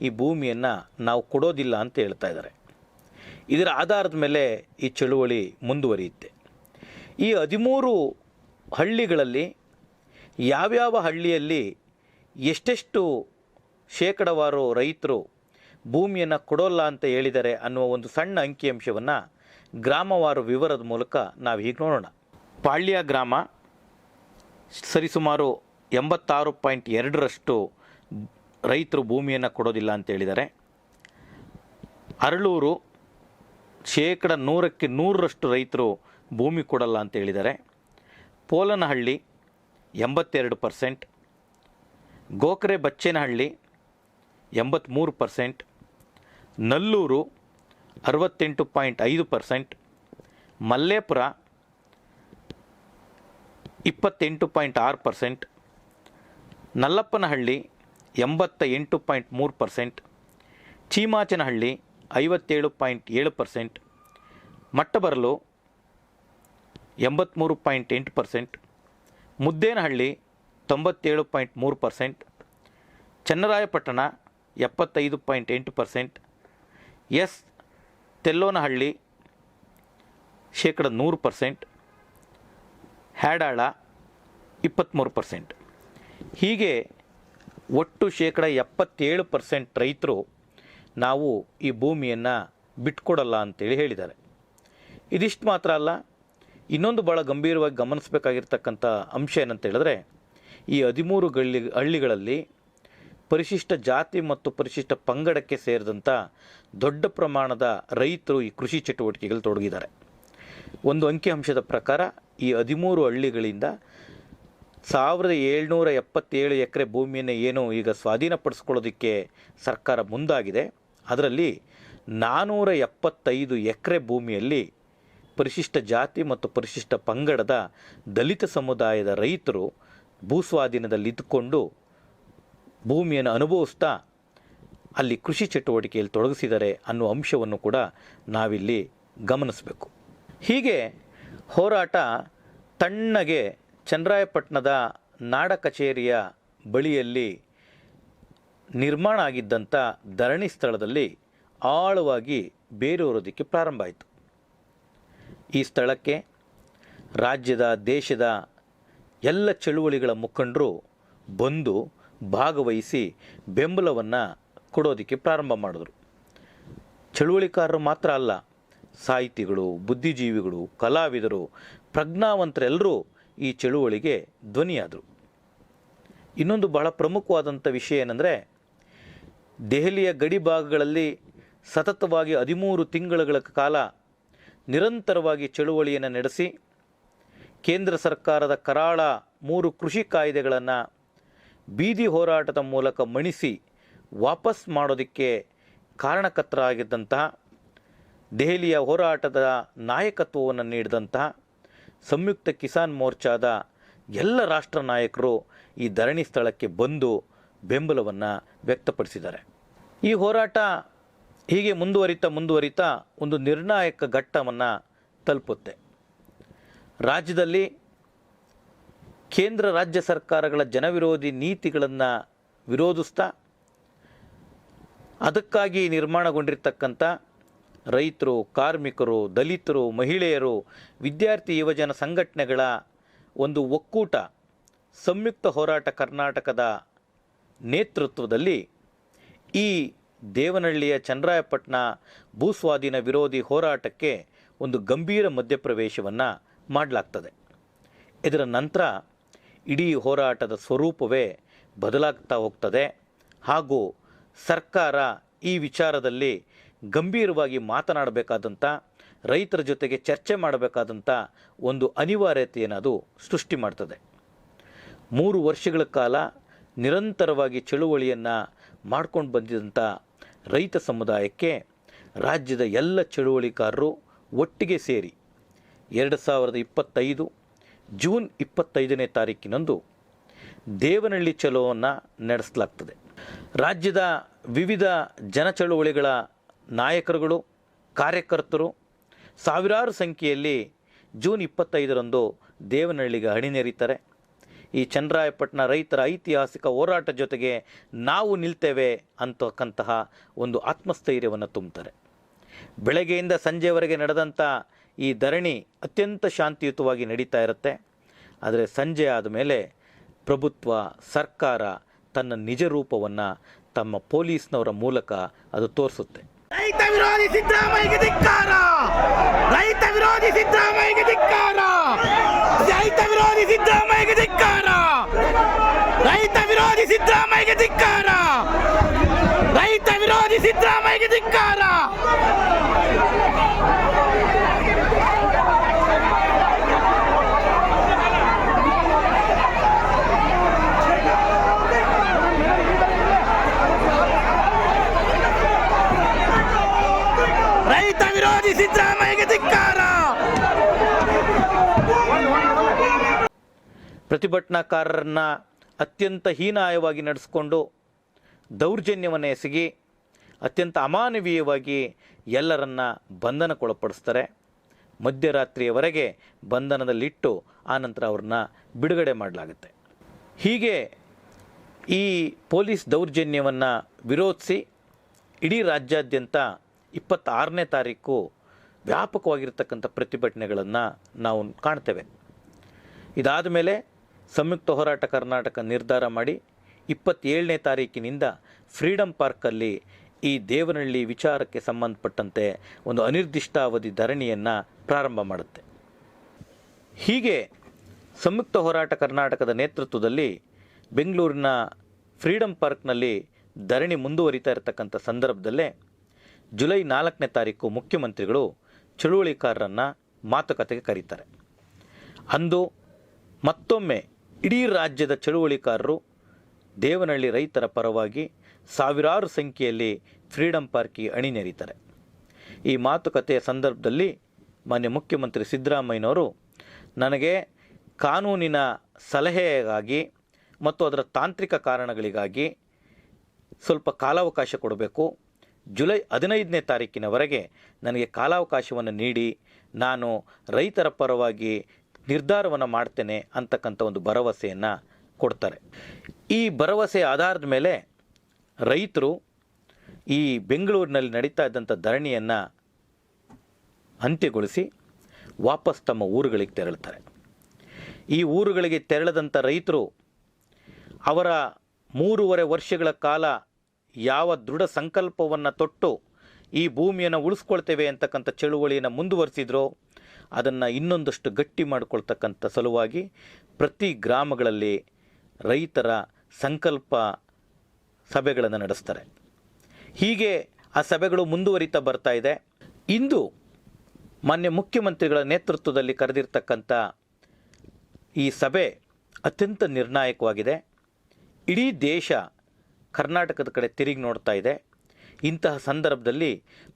ಈ ಭೂಮಿಯನ್ನು ನಾವು ಕೊಡೋದಿಲ್ಲ ಅಂತ ಹೇಳ್ತಾ ಇದ್ದಾರೆ. ಇದರ ಆಧಾರದ ಮೇಲೆ ಈ ಚಳುವಳಿ ಮುಂದುವರಿಯುತ್ತೆ. ಈ 13 ಹಳ್ಳಿಗಳಲ್ಲಿ ಯಾವ್ಯಾವ ಹಳ್ಳಿಯಲ್ಲಿ ಎಷ್ಟೆಷ್ಟು ಶೇಕಡವಾರು ರೈತರು ಭೂಮಿಯನ್ನು ಕೊಡೋಲ್ಲ ಅಂತ ಹೇಳಿದ್ದಾರೆ ಅನ್ನುವ ಒಂದು ಸಣ್ಣ ಅಂಕಿಅಂಶವನ್ನು ಗ್ರಾಮವಾರು ವಿವರದ ಮೂಲಕ ನಾವು ಹೀಗೆ ನೋಡೋಣ. ಪಾಳ್ಯ ಗ್ರಾಮ ಸರಿಸುಮಾರು 86.2% ರೈತರು ಭೂಮಿಯನ್ನು ಕೊಡೋದಿಲ್ಲ ಅಂತ ಹೇಳಿದ್ದಾರೆ. ಅರಳೂರು 100% ರೈತರು ಭೂಮಿ ಕೊಡಲ್ಲ ಅಂತ ಹೇಳಿದ್ದಾರೆ. ಪೋಲನಹಳ್ಳಿ 82%, ಗೋಕರೆ ಬಚ್ಚೇನಹಳ್ಳಿ 83%, ನಲ್ಲೂರು 68.5%, ಮಲ್ಲೇಪುರ 28.6%, ನಲ್ಲಪ್ಪನಹಳ್ಳಿ 88.3%, ಚೀಮಾಚನಹಳ್ಳಿ 57.7%, ಮಟ್ಟಬರಲು 83.8%, ಮುದ್ದೇನಹಳ್ಳಿ 97.3%, ಚನ್ನರಾಯಪಟ್ಟಣ 75.8%, ಎಸ್ ತೆಲ್ಲೋನಹಳ್ಳಿ 100%, ಹ್ಯಾಡಾಳ 23%. ಹೀಗೆ ಒಟ್ಟು 77% ರೈತರು ನಾವು ಈ ಭೂಮಿಯನ್ನು ಬಿಟ್ಕೊಡಲ್ಲ ಅಂತೇಳಿ ಹೇಳಿದ್ದಾರೆ. ಇದಿಷ್ಟು ಮಾತ್ರ ಅಲ್ಲ, ಇನ್ನೊಂದು ಭಾಳ ಗಂಭೀರವಾಗಿ ಗಮನಿಸಬೇಕಾಗಿರ್ತಕ್ಕಂಥ ಅಂಶ ಏನಂತ ಹೇಳಿದ್ರೆ, ಈ 13 ಹಳ್ಳಿಗಳಲ್ಲಿ ಪರಿಶಿಷ್ಟ ಜಾತಿ ಮತ್ತು ಪರಿಶಿಷ್ಟ ಪಂಗಡಕ್ಕೆ ಸೇರಿದಂಥ ದೊಡ್ಡ ಪ್ರಮಾಣದ ರೈತರು ಈ ಕೃಷಿ ಚಟುವಟಿಕೆಗಳು ತೊಡಗಿದ್ದಾರೆ. ಒಂದು ಅಂಕಿಅಂಶದ ಪ್ರಕಾರ ಈ 13 ಹಳ್ಳಿಗಳಿಂದ 1777 ಎಕರೆ ಭೂಮಿಯನ್ನು ಏನು ಈಗ ಸ್ವಾಧೀನಪಡಿಸ್ಕೊಳ್ಳೋದಕ್ಕೆ ಸರ್ಕಾರ ಮುಂದಾಗಿದೆ, ಅದರಲ್ಲಿ 475 ಎಕರೆ ಭೂಮಿಯಲ್ಲಿ ಪರಿಶಿಷ್ಟ ಜಾತಿ ಮತ್ತು ಪರಿಶಿಷ್ಟ ಪಂಗಡದ ದಲಿತ ಸಮುದಾಯದ ರೈತರು ಭೂಸ್ವಾಧೀನದಲ್ಲಿ ಇದ್ದುಕೊಂಡು ಭೂಮಿಯನ್ನು ಅನುಭವಿಸ್ತಾ ಅಲ್ಲಿ ಕೃಷಿ ಚಟುವಟಿಕೆಯಲ್ಲಿ ತೊಡಗಿಸಿದ್ದಾರೆ ಅನ್ನೋ ಅಂಶವನ್ನು ಕೂಡ ನಾವಿಲ್ಲಿ ಗಮನಿಸಬೇಕು. ಹೀಗೆ ಹೋರಾಟ ತಣ್ಣಗೆ ಚನ್ನರಾಯಪಟ್ಟಣದ ನಾಡ ಕಚೇರಿಯ ಬಳಿಯಲ್ಲಿ ನಿರ್ಮಾಣ ಆಗಿದ್ದಂಥ ಧರಣಿ ಸ್ಥಳದಲ್ಲಿ ಆಳವಾಗಿ ಬೇರೂರೋದಕ್ಕೆ ಪ್ರಾರಂಭ ಆಯಿತು. ಈ ಸ್ಥಳಕ್ಕೆ ರಾಜ್ಯದ ದೇಶದ ಎಲ್ಲ ಚಳುವಳಿಗಳ ಮುಖಂಡರು ಬಂದು ಭಾಗವಹಿಸಿ ಬೆಂಬಲವನ್ನು ಕೊಡೋದಕ್ಕೆ ಪ್ರಾರಂಭ ಮಾಡಿದ್ರು. ಚಳುವಳಿಕಾರರು ಮಾತ್ರ ಅಲ್ಲ, ಸಾಹಿತಿಗಳು, ಬುದ್ಧಿಜೀವಿಗಳು, ಕಲಾವಿದರು, ಪ್ರಜ್ಞಾವಂತರೆಲ್ಲರೂ ಈ ಚಳುವಳಿಗೆ ಧ್ವನಿಯಾದರು. ಇನ್ನೊಂದು ಬಹಳ ಪ್ರಮುಖವಾದಂಥ ವಿಷಯ ಏನಂದರೆ, ದೆಹಲಿಯ ಗಡಿ ಭಾಗಗಳಲ್ಲಿ ಸತತವಾಗಿ 13 ತಿಂಗಳುಗಳ ಕಾಲ ನಿರಂತರವಾಗಿ ಚಳುವಳಿಯನ್ನು ನಡೆಸಿ ಕೇಂದ್ರ ಸರ್ಕಾರದ ಕರಾಳ 3 ಕೃಷಿ ಕಾಯ್ದೆಗಳನ್ನು ಬೀದಿ ಹೋರಾಟದ ಮೂಲಕ ಮಣಿಸಿ ವಾಪಸ್ ಮಾಡೋದಕ್ಕೆ ಕಾರಣಕರ್ತರಾಗಿದ್ದಂತಹ, ದೆಹಲಿಯ ಹೋರಾಟದ ನಾಯಕತ್ವವನ್ನು ನೀಡಿದಂತಹ ಸಂಯುಕ್ತ ಕಿಸಾನ್ ಮೋರ್ಚಾದ ಎಲ್ಲ ರಾಷ್ಟ್ರ ನಾಯಕರು ಈ ಧರಣಿ ಸ್ಥಳಕ್ಕೆ ಬಂದು ಬೆಂಬಲವನ್ನು ವ್ಯಕ್ತಪಡಿಸಿದ್ದಾರೆ. ಈ ಹೋರಾಟ ಹೀಗೆ ಮುಂದುವರಿತಾ ಒಂದು ನಿರ್ಣಾಯಕ ಘಟ್ಟವನ್ನು ತಲುಪುತ್ತೆ. ರಾಜ್ಯದಲ್ಲಿ ಕೇಂದ್ರ ರಾಜ್ಯ ಸರ್ಕಾರಗಳ ಜನವಿರೋಧಿ ನೀತಿಗಳನ್ನು ವಿರೋಧಿಸ್ತಾ ಅದಕ್ಕಾಗಿ ನಿರ್ಮಾಣಗೊಂಡಿರ್ತಕ್ಕಂಥ ರೈತರು, ಕಾರ್ಮಿಕರು, ದಲಿತರು, ಮಹಿಳೆಯರು, ವಿದ್ಯಾರ್ಥಿ ಯುವಜನ ಸಂಘಟನೆಗಳ ಒಂದು ಒಕ್ಕೂಟ ಸಂಯುಕ್ತ ಹೋರಾಟ ಕರ್ನಾಟಕದ ನೇತೃತ್ವದಲ್ಲಿ ಈ ದೇವನಹಳ್ಳಿಯ ಚನ್ನರಾಯಪಟ್ಟಣ ಭೂಸ್ವಾಧೀನ ವಿರೋಧಿ ಹೋರಾಟಕ್ಕೆ ಒಂದು ಗಂಭೀರ ಮಧ್ಯಪ್ರವೇಶವನ್ನು ಮಾಡಲಾಗ್ತದೆ. ಇದರ ನಂತರ ಇಡೀ ಹೋರಾಟದ ಸ್ವರೂಪವೇ ಬದಲಾಗ್ತಾ ಹೋಗ್ತದೆ ಹಾಗೂ ಸರ್ಕಾರ ಈ ವಿಚಾರದಲ್ಲಿ ಗಂಭೀರವಾಗಿ ಮಾತನಾಡಬೇಕಾದಂಥ, ರೈತರ ಜೊತೆಗೆ ಚರ್ಚೆ ಮಾಡಬೇಕಾದಂಥ ಒಂದು ಅನಿವಾರ್ಯತೆಯನ್ನು ಅದು ಸೃಷ್ಟಿ ಮಾಡ್ತದೆ. 3 ವರ್ಷಗಳ ಕಾಲ ನಿರಂತರವಾಗಿ ಚಳುವಳಿಯನ್ನು ಮಾಡ್ಕೊಂಡು ಬಂದಿದ್ದಂಥ ರೈತ ಸಮುದಾಯಕ್ಕೆ ರಾಜ್ಯದ ಎಲ್ಲ ಚಳುವಳಿಕಾರರು ಒಟ್ಟಿಗೆ ಸೇರಿ 2025 ಜೂನ್ 25ನೇ ತಾರೀಕಿನಂದು ದೇವನಹಳ್ಳಿ ಚಲೋವನ್ನು ನಡೆಸಲಾಗ್ತದೆ. ರಾಜ್ಯದ ವಿವಿಧ ಜನಚಳುವಳಿಗಳ ನಾಯಕರುಗಳು, ಕಾರ್ಯಕರ್ತರು ಸಾವಿರಾರು ಸಂಖ್ಯೆಯಲ್ಲಿ ಜೂನ್ 25ರಂದು ದೇವನಹಳ್ಳಿಗೆ ಅಣಿನೇರಿತಾರೆ. ಈ ಚನ್ನರಾಯಪಟ್ಟಣ ರೈತರ ಐತಿಹಾಸಿಕ ಹೋರಾಟ ಜೊತೆಗೆ ನಾವು ನಿಲ್ತೇವೆ ಅಂತಕ್ಕಂತಹ ಒಂದು ಆತ್ಮಸ್ಥೈರ್ಯವನ್ನು ತುಂಬುತ್ತಾರೆ. ಬೆಳಗ್ಗೆಯಿಂದ ಸಂಜೆವರೆಗೆ ನಡೆದಂಥ ಈ ಧರಣಿ ಅತ್ಯಂತ ಶಾಂತಿಯುತವಾಗಿ ನಡೀತಾ ಇರುತ್ತೆ. ಆದರೆ ಸಂಜೆ ಆದ ಮೇಲೆ ಪ್ರಭುತ್ವ, ಸರ್ಕಾರ ತನ್ನ ನಿಜ ರೂಪವನ್ನು ತಮ್ಮ ಪೊಲೀಸ್ನವರ ಮೂಲಕ ಅದು ತೋರಿಸುತ್ತೆ. ರೈತ ವಿರೋಧಿ ಸಿದ್ದರಾಮಯ್ಯಗೆ ಧಿಕ್ಕಾರ! ರೈತ ವಿರೋಧಿ ಸಿದ್ದರಾಮಯ್ಯಗೆ ಧಿಕ್ಕಾರ! ರೈತ ವಿರೋಧಿ ಸಿದ್ದರಾಮಯ್ಯಗೆ ಧಿಕ್ಕಾರ! ರೈತ ವಿರೋಧಿ ಸಿದ್ದರಾಮಯ್ಯಗೆ ಧಿಕ್ಕಾರ! ರೈತ ವಿರೋಧಿ ಸಿದ್ದರಾಮಯ್ಯಗೆ ಧಿಕ್ಕಾರ! ರೈತ ವಿರೋಧಿ ಸಿದ್ದರಾಮಯ್ಯಗೆ ಧಿಕ್ಕಾರ! ಪ್ರತಿಭಟನಾಕಾರರನ್ನ ಅತ್ಯಂತ ಹೀನಾಯವಾಗಿ ನಡೆಸಿಕೊಂಡು ದೌರ್ಜನ್ಯವನ್ನು ಎಸಗಿ ಅತ್ಯಂತ ಅಮಾನವೀಯವಾಗಿ ಎಲ್ಲರನ್ನ ಬಂಧನಕ್ಕೊಳಪಡಿಸ್ತಾರೆ. ಮಧ್ಯರಾತ್ರಿಯವರೆಗೆ ಬಂಧನದಲ್ಲಿಟ್ಟು ಆನಂತರ ಅವ್ರನ್ನ ಬಿಡುಗಡೆ ಮಾಡಲಾಗುತ್ತೆ. ಹೀಗೆ ಈ ಪೊಲೀಸ್ ದೌರ್ಜನ್ಯವನ್ನು ವಿರೋಧಿಸಿ ಇಡೀ ರಾಜ್ಯಾದ್ಯಂತ 26ನೇ ತಾರೀಕು ವ್ಯಾಪಕವಾಗಿರ್ತಕ್ಕಂಥ ಪ್ರತಿಭಟನೆಗಳನ್ನು ನಾವು ಕಾಣ್ತೇವೆ. ಇದಾದ ಮೇಲೆ ಸಂಯುಕ್ತ ಹೋರಾಟ ಕರ್ನಾಟಕ ನಿರ್ಧಾರ ಮಾಡಿ 27ನೇ ತಾರೀಕಿನಿಂದ ಫ್ರೀಡಮ್ ಪಾರ್ಕಲ್ಲಿ ಈ ದೇವನಹಳ್ಳಿ ವಿಚಾರಕ್ಕೆ ಸಂಬಂಧಪಟ್ಟಂತೆ ಒಂದು ಅನಿರ್ದಿಷ್ಟಾವಧಿ ಧರಣಿಯನ್ನು ಪ್ರಾರಂಭ ಮಾಡುತ್ತೆ. ಹೀಗೆ ಸಂಯುಕ್ತ ಹೋರಾಟ ಕರ್ನಾಟಕದ ನೇತೃತ್ವದಲ್ಲಿ ಬೆಂಗಳೂರಿನ ಫ್ರೀಡಮ್ ಪಾರ್ಕ್ನಲ್ಲಿ ಧರಣಿ ಮುಂದುವರಿತಾ ಇರತಕ್ಕಂಥ ಸಂದರ್ಭದಲ್ಲೇ ಜುಲೈ 4ನೇ ತಾರೀಕು ಮುಖ್ಯಮಂತ್ರಿಗಳು ಚಳುವಳಿಕಾರರನ್ನು ಮಾತುಕತೆಗೆ ಕರೀತಾರೆ. ಅಂದು ಮತ್ತೊಮ್ಮೆ ಇಡೀ ರಾಜ್ಯದ ಚಳುವಳಿಕಾರರು ದೇವನಹಳ್ಳಿ ರೈತರ ಪರವಾಗಿ ಸಾವಿರಾರು ಸಂಖ್ಯೆಯಲ್ಲಿ ಫ್ರೀಡಮ್ ಪಾರ್ಕಿಗೆ ಅಣಿನೇರಿತಾರೆ. ಈ ಮಾತುಕತೆಯ ಸಂದರ್ಭದಲ್ಲಿ ಮಾನ್ಯ ಮುಖ್ಯಮಂತ್ರಿ ಸಿದ್ದರಾಮಯ್ಯನವರು ನನಗೆ ಕಾನೂನಿನ ಸಲಹೆಗಾಗಿ ಮತ್ತು ಅದರ ತಾಂತ್ರಿಕ ಕಾರಣಗಳಿಗಾಗಿ ಸ್ವಲ್ಪ ಕಾಲಾವಕಾಶ ಕೊಡಬೇಕು, ಜುಲೈ 15ನೇ ತಾರೀಕಿನವರೆಗೆ ನನಗೆ ಕಾಲಾವಕಾಶವನ್ನು ನೀಡಿ ನಾನು ರೈತರ ಪರವಾಗಿ ನಿರ್ಧಾರವನ್ನು ಮಾಡ್ತೇನೆ ಅಂತಕ್ಕಂಥ ಒಂದು ಭರವಸೆಯನ್ನು ಕೊಡ್ತಾರೆ. ಈ ಭರವಸೆಯ ಆಧಾರದ ಮೇಲೆ ರೈತರು ಈ ಬೆಂಗಳೂರಿನಲ್ಲಿ ನಡೀತಾ ಇದ್ದಂಥ ಧರಣಿಯನ್ನು ಅಂತ್ಯಗೊಳಿಸಿ ವಾಪಸ್ ತಮ್ಮ ಊರುಗಳಿಗೆ ತೆರಳುತ್ತಾರೆ. ಈ ಊರುಗಳಿಗೆ ತೆರಳದಂಥ ರೈತರು ಅವರ 3.5 ವರ್ಷಗಳ ಕಾಲ ಯಾವ ದೃಢ ಸಂಕಲ್ಪವನ್ನು ತೊಟ್ಟು ಈ ಭೂಮಿಯನ್ನು ಉಳಿಸ್ಕೊಳ್ತೇವೆ ಅಂತಕ್ಕಂಥ ಚಳುವಳಿಯನ್ನು ಮುಂದುವರಿಸಿದ್ರೋ ಅದನ್ನು ಇನ್ನೊಂದಷ್ಟು ಗಟ್ಟಿ ಮಾಡಿಕೊಳ್ತಕ್ಕಂಥ ಸಲುವಾಗಿ ಪ್ರತಿ ಗ್ರಾಮಗಳಲ್ಲಿ ರೈತರ ಸಂಕಲ್ಪ ಸಭೆಗಳನ್ನು ನಡೆಸ್ತಾರೆ. ಹೀಗೆ ಆ ಸಭೆಗಳು ಮುಂದುವರಿತಾ ಬರ್ತಾ ಇದೆ. ಇಂದು ಮಾನ್ಯ ಮುಖ್ಯಮಂತ್ರಿಗಳ ನೇತೃತ್ವದಲ್ಲಿ ಕರೆದಿರ್ತಕ್ಕಂಥ ಈ ಸಭೆ ಅತ್ಯಂತ ನಿರ್ಣಾಯಕವಾಗಿದೆ. ಇಡೀ ದೇಶ ಕರ್ನಾಟಕದ ಕಡೆ ತಿರುಗಿ ನೋಡ್ತಾ ಇದೆ. ಇಂತಹ ಸಂದರ್ಭದಲ್ಲಿ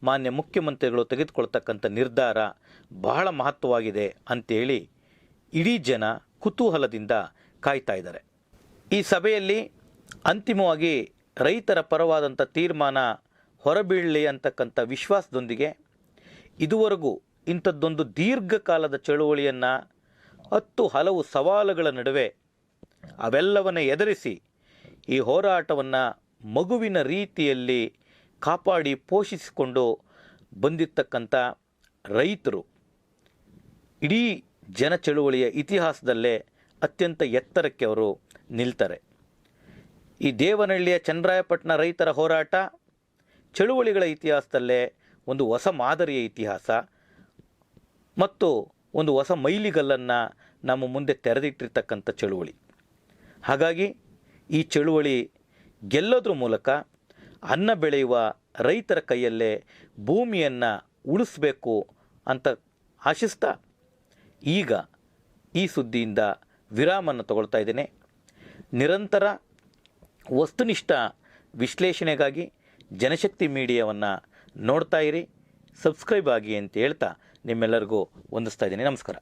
ಮಾನ್ಯ ಮುಖ್ಯಮಂತ್ರಿಗಳು ತೆಗೆದುಕೊಳ್ತಕ್ಕಂಥ ನಿರ್ಧಾರ ಬಹಳ ಮಹತ್ವವಾಗಿದೆ ಅಂತೇಳಿ ಇಡೀ ಜನ ಕುತೂಹಲದಿಂದ ಕಾಯ್ತಾ ಇದ್ದಾರೆ. ಈ ಸಭೆಯಲ್ಲಿ ಅಂತಿಮವಾಗಿ ರೈತರ ಪರವಾದಂಥ ತೀರ್ಮಾನ ಹೊರಬೀಳಲಿ ಅಂತಕ್ಕಂಥ ವಿಶ್ವಾಸದೊಂದಿಗೆ ಇದುವರೆಗೂ ಇಂಥದ್ದೊಂದು ದೀರ್ಘಕಾಲದ ಚಳುವಳಿಯನ್ನು ಹಲವು ಸವಾಲುಗಳ ನಡುವೆ ಅವೆಲ್ಲವನ್ನ ಎದುರಿಸಿ ಈ ಹೋರಾಟವನ್ನು ಮಗುವಿನ ರೀತಿಯಲ್ಲಿ ಕಾಪಾಡಿ ಪೋಷಿಸಿಕೊಂಡು ಬಂದಿರತಕ್ಕಂಥ ರೈತರು ಇಡೀ ಜನ ಚಳುವಳಿಯ ಇತಿಹಾಸದಲ್ಲೇ ಅತ್ಯಂತ ಎತ್ತರಕ್ಕೆ ಅವರು ನಿಲ್ತಾರೆ. ಈ ದೇವನಹಳ್ಳಿಯ ಚನ್ನರಾಯಪಟ್ಟಣ ರೈತರ ಹೋರಾಟ ಚಳುವಳಿಗಳ ಇತಿಹಾಸದಲ್ಲೇ ಒಂದು ಹೊಸ ಮಾದರಿಯ ಇತಿಹಾಸ ಮತ್ತು ಒಂದು ಹೊಸ ಮೈಲಿಗಲ್ಲನ್ನು ನಮ್ಮ ಮುಂದೆ ತೆರೆದಿಟ್ಟಿರ್ತಕ್ಕಂಥ ಚಳುವಳಿ. ಹಾಗಾಗಿ ಈ ಚಳುವಳಿ ಗೆಲ್ಲೋದ್ರ ಮೂಲಕ ಅನ್ನ ಬೆಳೆಯುವ ರೈತರ ಕೈಯಲ್ಲೇ ಭೂಮಿಯನ್ನು ಉಳಿಸಬೇಕು ಅಂತ ಆಶಿಸ್ತಾ ಈಗ ಈ ಸುದ್ದಿಯಿಂದ ವಿರಾಮವನ್ನು ತಗೊಳ್ತಾ ಇದ್ದೇನೆ. ನಿರಂತರ ವಸ್ತುನಿಷ್ಠ ವಿಶ್ಲೇಷಣೆಗಾಗಿ ಜನಶಕ್ತಿ ಮೀಡಿಯಾವನ್ನು ನೋಡ್ತಾ ಇರಿ, ಸಬ್ಸ್ಕ್ರೈಬ್ ಆಗಿ ಅಂತ ಹೇಳ್ತಾ ನಿಮ್ಮೆಲ್ಲರಿಗೂ ವಂದಿಸ್ತಾ ಇದ್ದೀನಿ. ನಮಸ್ಕಾರ.